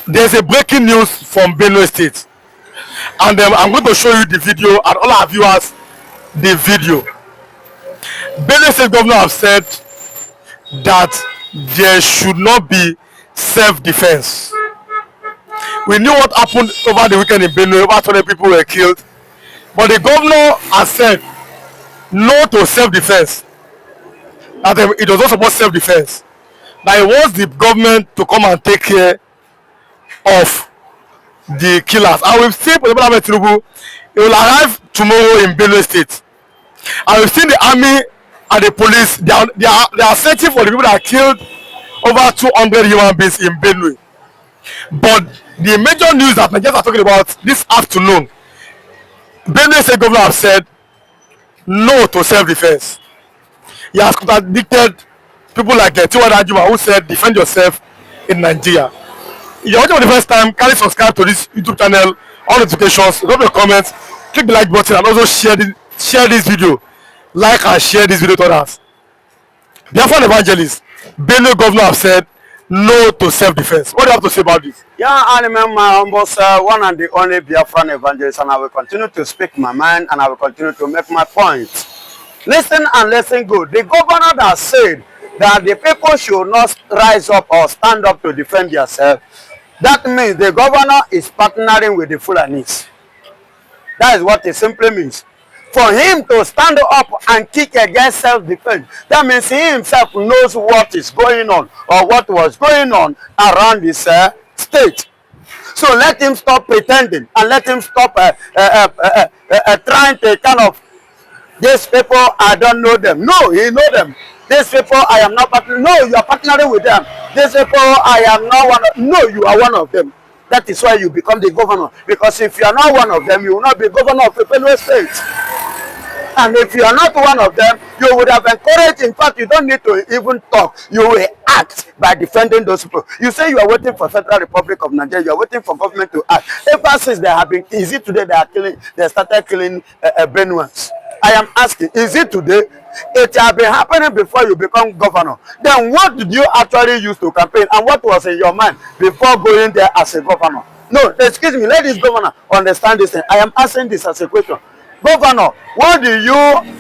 There's a breaking news from Benue State, and I'm going to show you the video and all our viewers the video. Benue State governor have said that there should not be self-defense. We knew what happened over the weekend in Benue. Over 20 people were killed, but the governor has said no to self-defense. That it was not about self-defense. That it wants the government to come and take care of the killers. And we've seen President Tinubu, he will arrive tomorrow in Benue State. And we've seen the army and the police, they are searching for the people that killed over 200 human beings in Benue. But the major news that Nigerians are talking about this afternoon, Benue State governor have said no to self-defense. He has contradicted people like Tinubu'S who said defend yourself in Nigeria. If you're watching for the first time, kindly subscribe to this YouTube channel, all notifications, drop your comments, click the like button, and also share this video. Like and share this video to others. Biafran evangelist, Benue governor have said no to self-defense. What do you have to say about this? Yeah, I remember almost one and the only Biafran evangelist, and I will continue to speak my mind, and I will continue to make my point. Listen and listen good. The governor that said that the people should not rise up or stand up to defend themselves, that means the governor is partnering with the Fulanis. That is what it simply means. For him to stand up and kick against self-defense, that means he himself knows what is going on or what was going on around this state. So let him stop pretending and let him stop trying to kind of, these people, I don't know them. No, he know them. These people, I am not partnering. No, you are partnering with them. These people, I am not one of. No, you are one of them. That is why you become the governor. Because if you are not one of them, you will not be governor of the Benue State. And if you are not one of them, you would have encouraged. In fact, you don't need to even talk. You will act by defending those people. You say you are waiting for Federal Republic of Nigeria. You are waiting for government to act. Ever since they have been, is it today they are killing? They started killing Benueans. I am asking, is it today? It has been happening before you become governor. Then what did you actually use to campaign? And what was in your mind before going there as a governor? No, excuse me, let this governor understand this thing. I am asking this as a question. Governor, what do you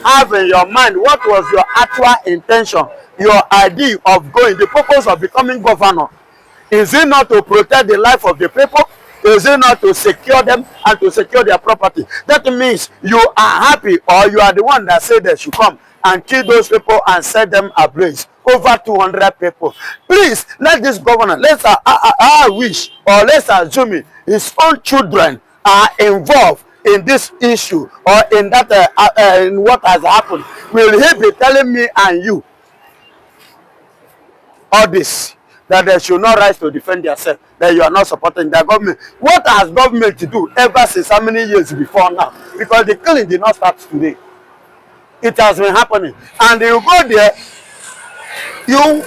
have in your mind? What was your actual intention, your idea of going, the purpose of becoming governor? Is it not to protect the life of the people? Is it not to secure them and to secure their property? That means you are happy, or you are the one that said they should come and kill those people and set them ablaze. Over 200 people. Please, let this governor, I wish, or let's assume his own children are involved in this issue, or in that in what has happened. Will he be telling me and you all this, that they should not rise to defend themselves, that you are not supporting the government? What has government to do ever since how many years before now? Because the killing did not start today. It has been happening. And you go there,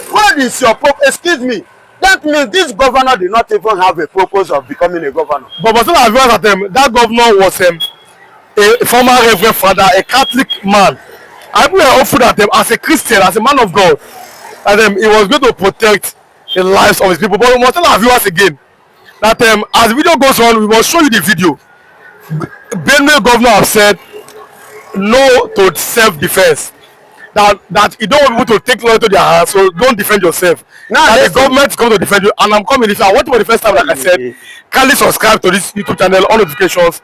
what is your purpose? Excuse me. That means this governor did not even have a purpose of becoming a governor. But still, I've heard that that governor was a former reverend father, a Catholic man. I people are hopeful that as a Christian, as a man of God, that he was going to protect the lives of his people. But we must tell our viewers again that as the video goes on, we will show you the video. Benue governor have said no to self-defense. That you don't want people to take law into their hands, so don't defend yourself. Now the government is going to defend you, and I'm coming. If I want to for the first time, like I said, kindly subscribe to this YouTube channel, on notifications,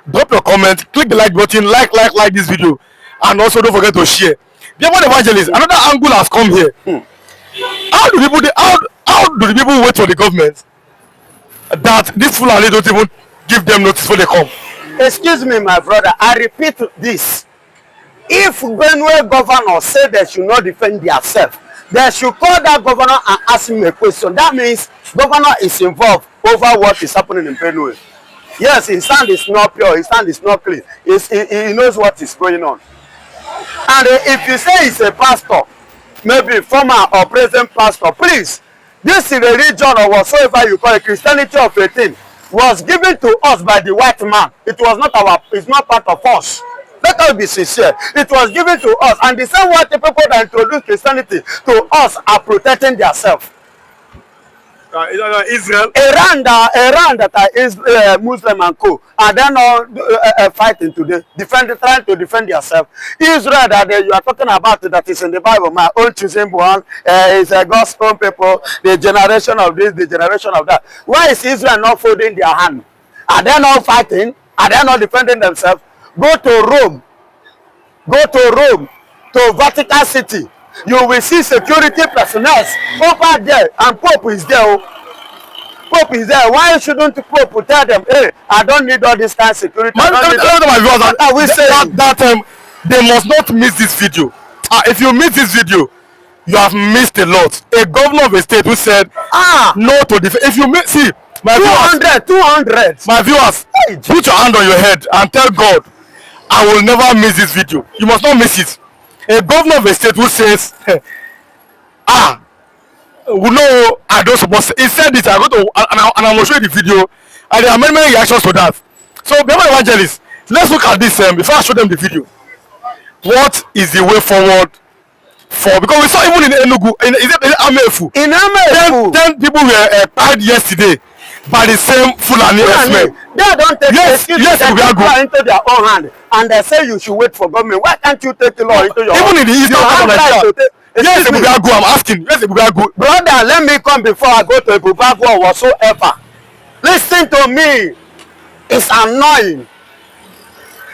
drop your comment, click the like button, like this video, and also don't forget to share. Biafran evangelist, another angle has come here. How do the people wait for the government that this Fulani don't even give them notice before they come? Excuse me, my brother, I repeat this. If Benue governor said they should not defend themselves, they should call that governor and ask him a question. That means governor is involved over what is happening in Benue. Yes, his hand is not pure, his hand is not clean. He knows what is going on. And if you say he's a pastor, maybe former or present pastor, please, this religion or whatsoever you call it, Christianity of 18, was given to us by the white man. It was not it's not part of us. Let us be sincere. It was given to us, and the same white people that introduced Christianity to us are protecting themselves. Israel. Iran that is Muslim and co, and then fighting today, trying to defend yourself. Israel that you are talking about that is in the Bible, my own choosing one, is God's own people, the generation of this, the generation of that. Why is Israel not folding their hand? Are they not fighting? Are they not defending themselves? Go to Rome. Go to Rome, to Vatican City. You will see security personnel over there, and Pope is there. Pope is there. Why shouldn't Pope tell them, hey, I don't need all this kind of security? My viewers, that they must not miss this video. If you miss this video, you have missed a lot. A governor of a state who said no to defend. If you see, my 200. My viewers, put your hand on your head and tell God, I will never miss this video. You must not miss it. A governor of a state who says, no, I don't suppose. He said this. I go to and I'm going to show you the video. And there are many reactions to that. So, beloved evangelists, let's look at this before I show them the video. What is the way forward for? Because we saw even in Enugu, in Amefu. In Amefu, 10 people were tied yesterday by the same Fulani herdsmen. They don't take into their own hand, and they say you should wait for government. Why can't you take the law into your own? Even in the eastern part of Nigeria. Yes, Ebubago, I'm asking. Yes, Ebubago. Brother, let me come before I go to Ebubago or whatsoever. Listen to me. It's annoying.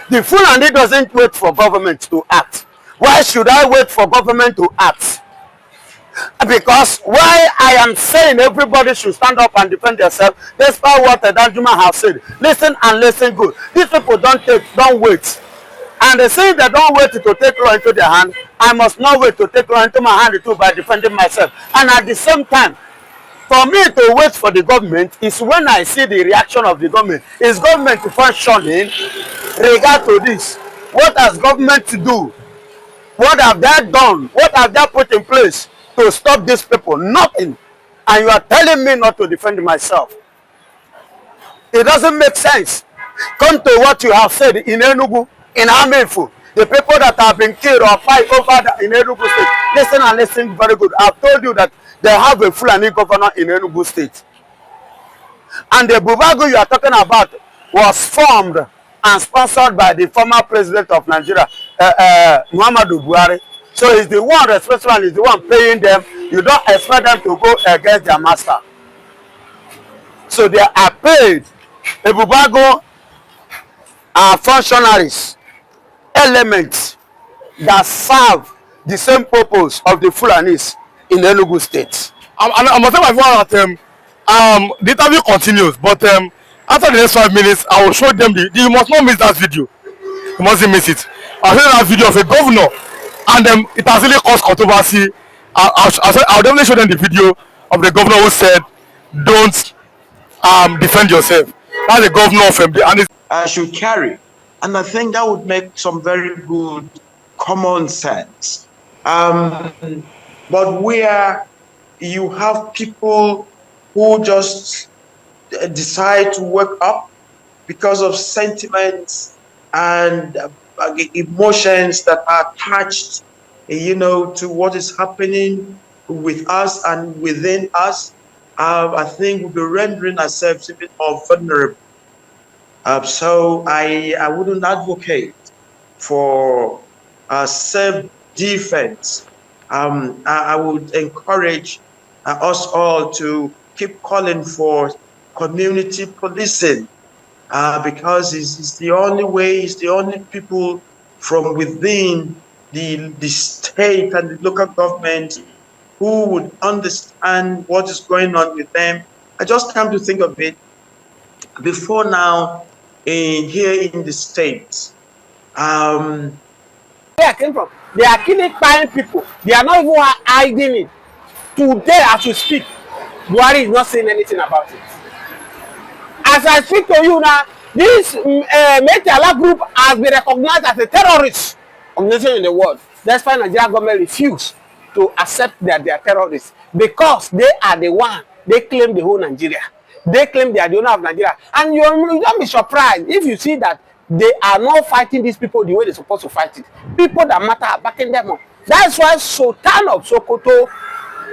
The Fulani doesn't wait for government to act. Why should I wait for government to act? Because why I am saying everybody should stand up and defend themselves, despite what Danjuma has said. Listen and listen good. These people don't wait. And they say they don't wait to take law into their hand. I must not wait to take law into my hand too by defending myself. And at the same time, for me to wait for the government is when I see the reaction of the government. Is government functioning regard to this? What has government to do? What have they done? What have they put in place to stop these people? Nothing. And you are telling me not to defend myself. It doesn't make sense. Come to what you have said in Enugu, in Amefu, the people that have been killed or fight over in Enugu State. Listen and listen very good. I've told you that they have a Fulani governor in Enugu State. And the Bubago you are talking about was formed and sponsored by the former president of Nigeria, Muhammadu Buhari. So he's the one responsible and he's the one paying them. You don't expect them to go against their master. So they are paid. The Bubago are functionaries, elements that serve the same purpose of the Fulanis in Enugu State. I'm going to tell my viewers that the interview continues, but after the next 5 minutes, I will show them you must not miss that video. You mustn't miss it. I'll show them that video of a governor, and it has really caused controversy. I'll definitely show them the video of the governor who said, don't defend yourself. That's the governor from the should carry. And I think that would make some very good common sense. But where you have people who just decide to wake up because of sentiments and emotions that are attached, to what is happening with us and within us, I think we'll be rendering ourselves a bit more vulnerable. So I wouldn't advocate for self-defense. I would encourage us all to keep calling for community policing because it's the only way, it's the only people from within the state and the local government who would understand what is going on with them. I just come to think of it, before now, here in the States, where I came from, they are killing fine people. They are not even hiding it. Today, as we speak, Buhari is not saying anything about it. As I speak to you now, this Metala group has been recognized as a terrorist organization in the world. That's why Nigerian government refused to accept that they are terrorists, because they are the one, they claim the whole Nigeria. They claim they are the owner of Nigeria. And you don't be surprised if you see that they are not fighting these people the way they're supposed to fight it. People that matter are backing them up. That's why Sultan of Sokoto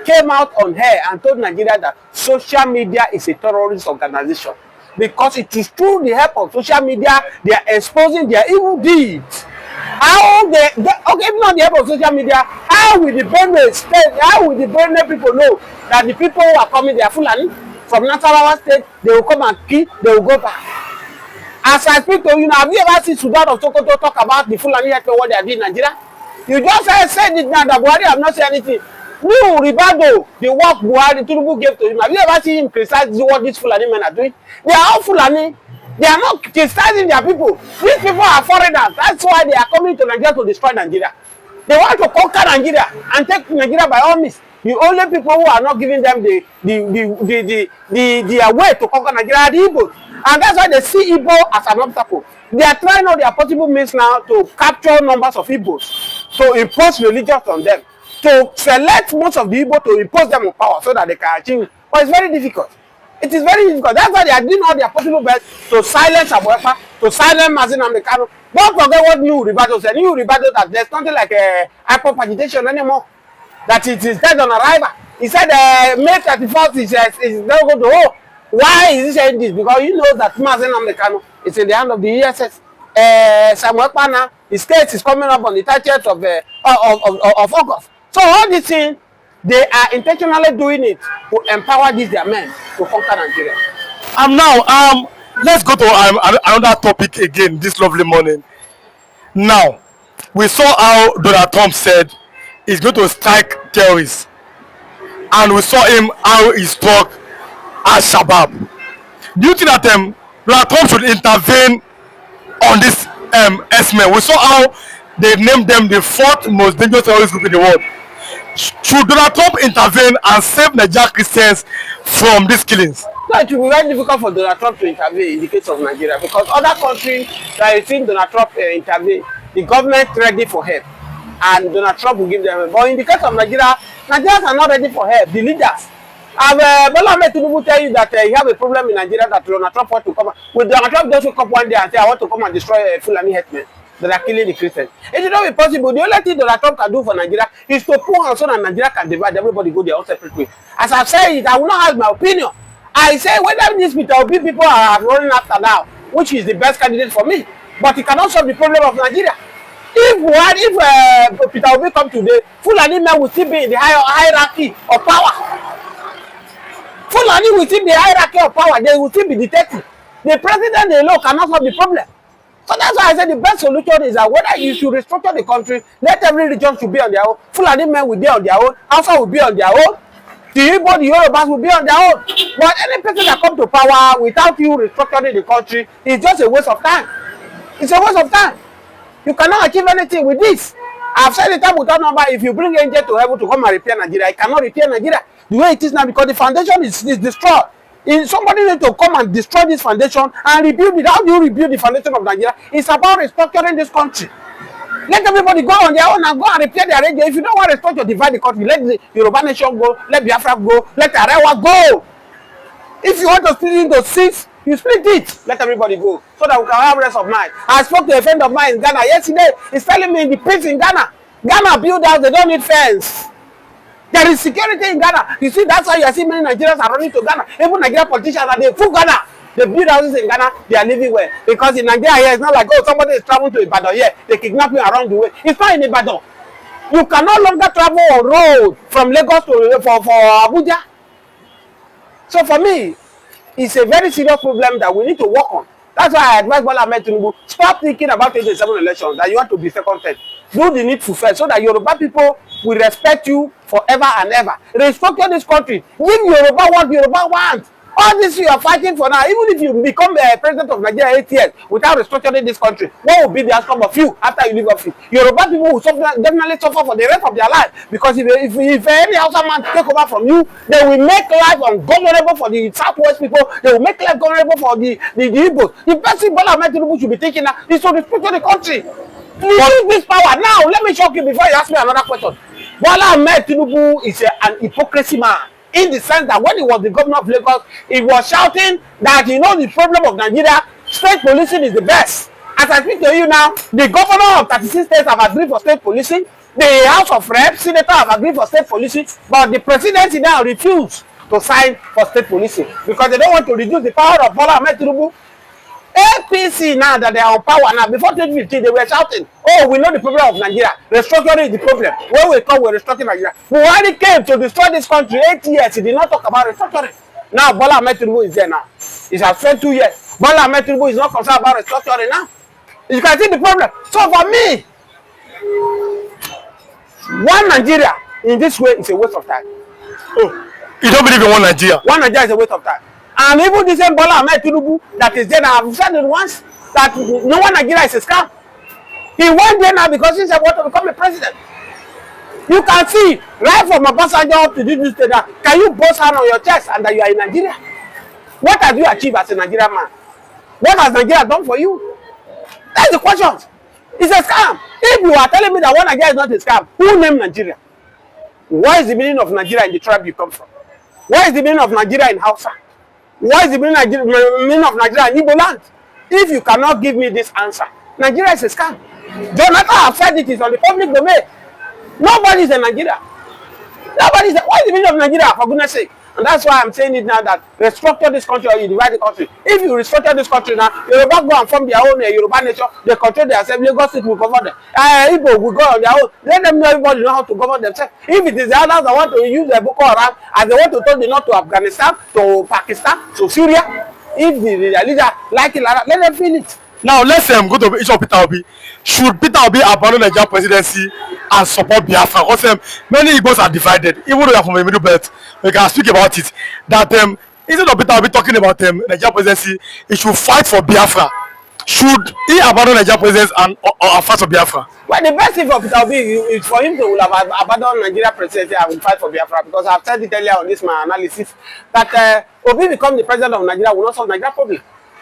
came out on air and told Nigeria that social media is a terrorist organization. Because it is through the help of social media, they are exposing their evil deeds. How okay, even on the help of social media, how will the Benue state, how will the Benue people know that the people who are coming, they are Fulani from Nasarawa state, they will come and kill, they will go back. As I speak to you now, have you ever seen Sudan of Sokoto talk about the Fulani help what they are doing in Nigeria? You just said it now that Buhari have not said anything. Newvideo, the work Buhari Tinubu gave to him. Have you ever seen him criticize what these Fulani men are doing? They are all Fulani. They are not criticizing their people. These people are foreigners. That's why they are coming to Nigeria to destroy Nigeria. They want to conquer Nigeria and take Nigeria by all means. The only people who are not giving them the way to conquer Nigeria are the Igbos. And that's why they see Igbo as an obstacle. They are trying all their possible means now to capture numbers of Igbos, to impose religion on them, to select most of the Igbo to impose them on power so that they can achieve. But it's very difficult. It is very difficult. That's why they are doing all their possible best to silence Abuefa, to silence Mazin Amekano. Don't forget what Newvideo said. Newvideo that there's nothing like a hyper-agitation anymore. That it is dead on arrival. He said May 31st is not going to hold. Why is he saying this? Because he knows that Mazin Amekano is in the hand of the ESS. Samuel Pana, his case is coming up on the 30th of August. So all these things, they are intentionally doing it to empower these their men to conquer Nigeria. And now, let's go to another topic again this lovely morning. Now, we saw how Donald Trump said he's going to strike terrorists. And we saw him how he struck Al-Shabaab. Do you think that Donald Trump should intervene on this S-men? We saw how they named them the 4th most dangerous terrorist group in the world. Should Donald Trump intervene and save Nigerian Christians from these killings? No, it will be very difficult for Donald Trump to intervene in the case of Nigeria because other countries that you think Donald Trump intervene, the government ready for help, and Donald Trump will give them help. But in the case of Nigeria, Nigerians are not ready for help. The leaders. Bola Tinubu tell you that you have a problem in Nigeria that Donald Trump want to come. Will Donald Trump just wake up one day and say, I want to come and destroy Fulani herdsmen that are killing the Christians? It should not be possible. The only thing Donald Trump can do for Nigeria is to pull on so that Nigeria can divide. Everybody go their own separate way. As I've said it, I will not have my opinion. I say whether these Peter Obi people are running after now, which is the best candidate for me, but it cannot solve the problem of Nigeria. If Peter Obi come today, Fulani men will still be in the hierarchy of power. Fulani will still be the hierarchy of power. They will still be dictating. The president alone cannot solve the problem. So that's why I said the best solution is that whether you should restructure the country, let every region should be on their own. Fulani men will be on their own. Hausa will be on their own. The Igbo, the Yorubas will be on their own. But any person that comes to power without you restructuring the country is just a waste of time. It's a waste of time. You cannot achieve anything with this. I've said it time without number. If you bring angel to heaven to come and repair Nigeria, it cannot repair Nigeria the way it is now because the foundation is destroyed. Somebody need to come and destroy this foundation and rebuild it. How do you rebuild the foundation of Nigeria? It's about restructuring this country. Let everybody go on their own and go and repair their region. If you don't want to restructure, divide the country. Let the Yoruba nation go. Let Biafra go. Let Arewa go. If you want to split it into 6, you split it. Let everybody go so that we can have rest of mind. I spoke to a friend of mine in Ghana yesterday. He's telling me the peace in Ghana. Ghana build house, they don't need fence. There is security in Ghana. You see, that's why you are seeing many Nigerians are running to Ghana. Even Nigerian politicians are there. Full Ghana. They build houses in Ghana. They are living well. Because in Nigeria here, it's not like, oh, somebody is traveling to Ibadan here. They kidnap you around the way. It's not in Ibadan. You can no longer travel on road from Lagos to for Abuja. So for me, it's a very serious problem that we need to work on. That's why I advise Bola Tinubu, stop thinking about 2027 elections that you want to be second term. Do the needful first so that Yoruba people will respect you forever and ever. Restructure this country. Give Yoruba what Yoruba wants. All this you are fighting for now, even if you become the president of Nigeria 8 years without restructuring this country, what will be the outcome of you after you leave office? Yoruba people will definitely suffer for the rest of their life because if any Hausa man take over from you, they will make life ungovernable for the Southwest people. They will make life governable for the Igbos. The best thing Bola Tinubu should be thinking now is to restructure the country. Use this power now. Let me shock you before you ask me another question. Bola Tinubu is an hypocrisy man. In the sense that when he was the governor of Lagos, he was shouting that the problem of Nigeria, state policing is the best. As I speak to you now, the governor of 36 states have agreed for state policing. The House of Reps, Senator have agreed for state policing, but the presidency now refused to sign for state policing because they don't want to reduce the power of Bola Ahmed Tinubu. APC now that they are on power now, before 2015 they were shouting, oh, we know the problem of Nigeria, restructuring is the problem. When we come, we're restructuring Nigeria. Buhari came to destroy this country 8 years, he did not talk about restructuring. Now Bola Ahmed Tinubu is there now. It has spent 2 years. Bola Ahmed Tinubu is not concerned about restructuring now. You can see the problem. So for me, one Nigeria in this way is a waste of time. Oh, you don't believe in one Nigeria? One Nigeria is a waste of time. And even the same Bola Ahmed Tinubu that is there now, I've said it once, that no one Nigeria is a scam. He went there now because he said want to become a president. You can see right from Obasanjo up to this state that can you boast hand on your chest and that you are in Nigeria? What have you achieved as a Nigerian man? What has Nigeria done for you? That's the question. It's a scam. If you are telling me that one Nigeria is not a scam, who named Nigeria? What is the meaning of Nigeria in the tribe you come from? What is the meaning of Nigeria in Hausa? What is the meaning of Nigeria in Igbo land? If you cannot give me this answer, Nigeria is a scam. Jonathan has said it is on the public domain. Nobody is in Nigeria. Nobody is. What is the meaning of Nigeria, for goodness sake? And that's why I'm saying it now that restructure this country or you divide the country. If you restructure this country now, Yoruba go and form their own Yoruba nation, they control their assembly, Lagos State will govern them. Igbo will go on their own. Let them know everybody know how to govern themselves. If it is the others that want to use the Boko Haram and they want to turn the north to Afghanistan, to Pakistan, to Syria, if the leader like it like that, let them feel it. Now let's go to the issue of Peter Obi. Should Peter Obi abandon the Nigerian presidency and support Biafra? Because many Igbos are divided, even though they are from the middle belt. We can speak about it. That instead of Peter Obi talking about Nigerian presidency, he should fight for Biafra. Should he abandon Nigerian presidency and or fight for Biafra? Well, the best thing for Peter Obi is for him to have abandoned Nigerian presidency and fight for Biafra, because I've said it earlier on this my analysis that Obi become the president of Nigeria will not solve Nigeria problem.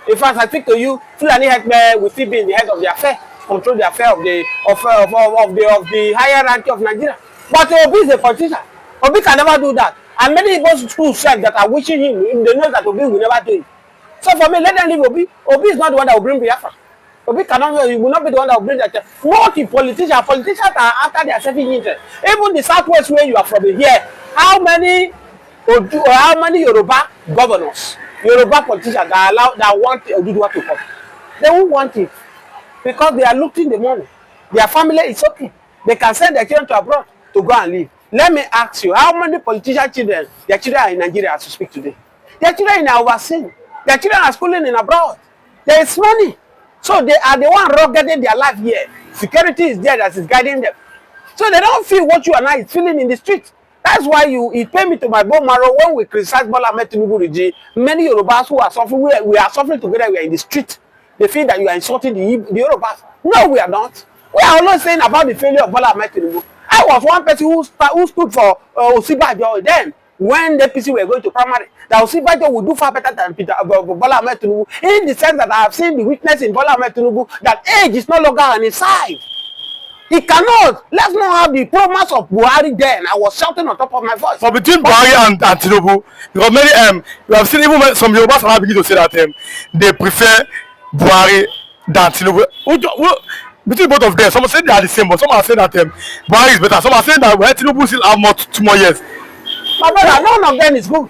In fact, I speak to you, Fulani headmen will still be in the head of the affair, control the affair of the higher ranking of Nigeria. But Obi is a politician. Obi can never do that. And many people who said that are wishing him, they know that Obi will never do it. So for me, let them leave Obi. Obi is not the one that will bring Biafra. Obi cannot, he will not be the one that will bring that. Not the politicians. Politicians are after their selfish interest. Even the southwest where you are from here, how many Yoruba governors, Yoruba politicians that want Oduduwa to come? They won't want it because they are looting the money. Their family is okay. They can send their children to abroad to go and live. Let me ask you, how many politician children, their children are in Nigeria as we speak today? Their children are overseas. Their children are schooling in abroad. There is money. So they are the one ruggeding their life here. Security is there that is guiding them. So they don't feel what you and I is feeling in the street. That's why it paid me to my bone marrow when we criticize Bola Ahmed Tinubu regime. Many Yorubas who are suffering, we are suffering together, we are in the street. They feel that you are insulting the Yorubas. No, we are not. We are always saying about the failure of Bola Ahmed Tinubu. I was one person who stood for Osibajo then when the APC were going to primary. That Osibajo would do far better than Bola Ahmed Tinubu, in the sense that I have seen the weakness in Bola Ahmed Tinubu, that age is no longer on his side. He cannot. Let's not have the promise of Buhari then. I was shouting on top of my voice. So between Buhari and Tinubu, because many we have seen even some Yorubas are beginning to say that they prefer Buhari than Tinubu. Between both of them, some are saying they are the same, but some are saying that Buhari is better. Some are saying that Tinubu still have more 2 more years. My brother, none of them is good.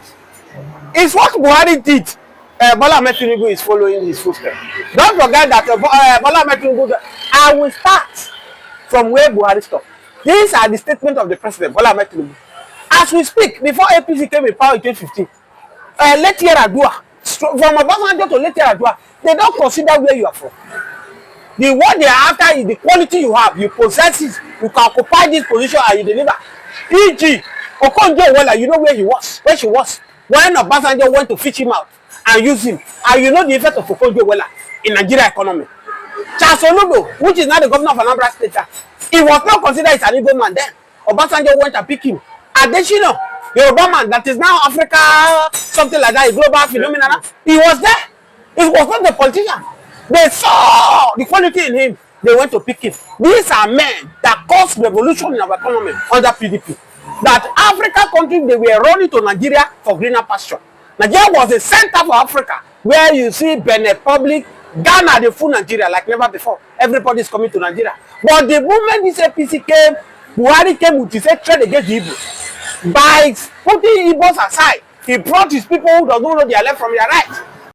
It's what Buhari did. Bola Ahmed Tinubu is following his footsteps. Don't forget that Bola Ahmed Tinubu. I will start from where Buhari stopped. These are the statements of the president, Bola Ahmed Tinubu. As we speak, before APC came in power in 2015, Leti Yar'Adua, from Obasanjo to Leti Yar'Adua, they don't consider where you are from. What they are after is the quality you have. You possess it. You can occupy this position and you deliver. E.g., Okonjo-Iweala, you know where he was, where she was, when Obasanjo went to fish him out and use him. And you know the effect of Okonjo-Iweala in Nigeria economy. Charles Olugo, which is now the governor of Anambra State, he was not considered as an Igbo man then. Obasanjo went and picked him. Adesina, Yoruba man that is now Africa, something like that, a global phenomenon. He was there. He was not the politician. They saw the quality in him. They went to pick him. These are men that caused revolution in our economy under PDP. That Africa countries, they were running to Nigeria for greener pasture. Nigeria was a center for Africa, where you see Benin Republic, Ghana, the full Nigeria like never before. Everybody is coming to Nigeria. But the moment this APC came, Buhari came with his hatred against the Igbos. By putting Igbos aside, he brought his people who does not know their left from their right.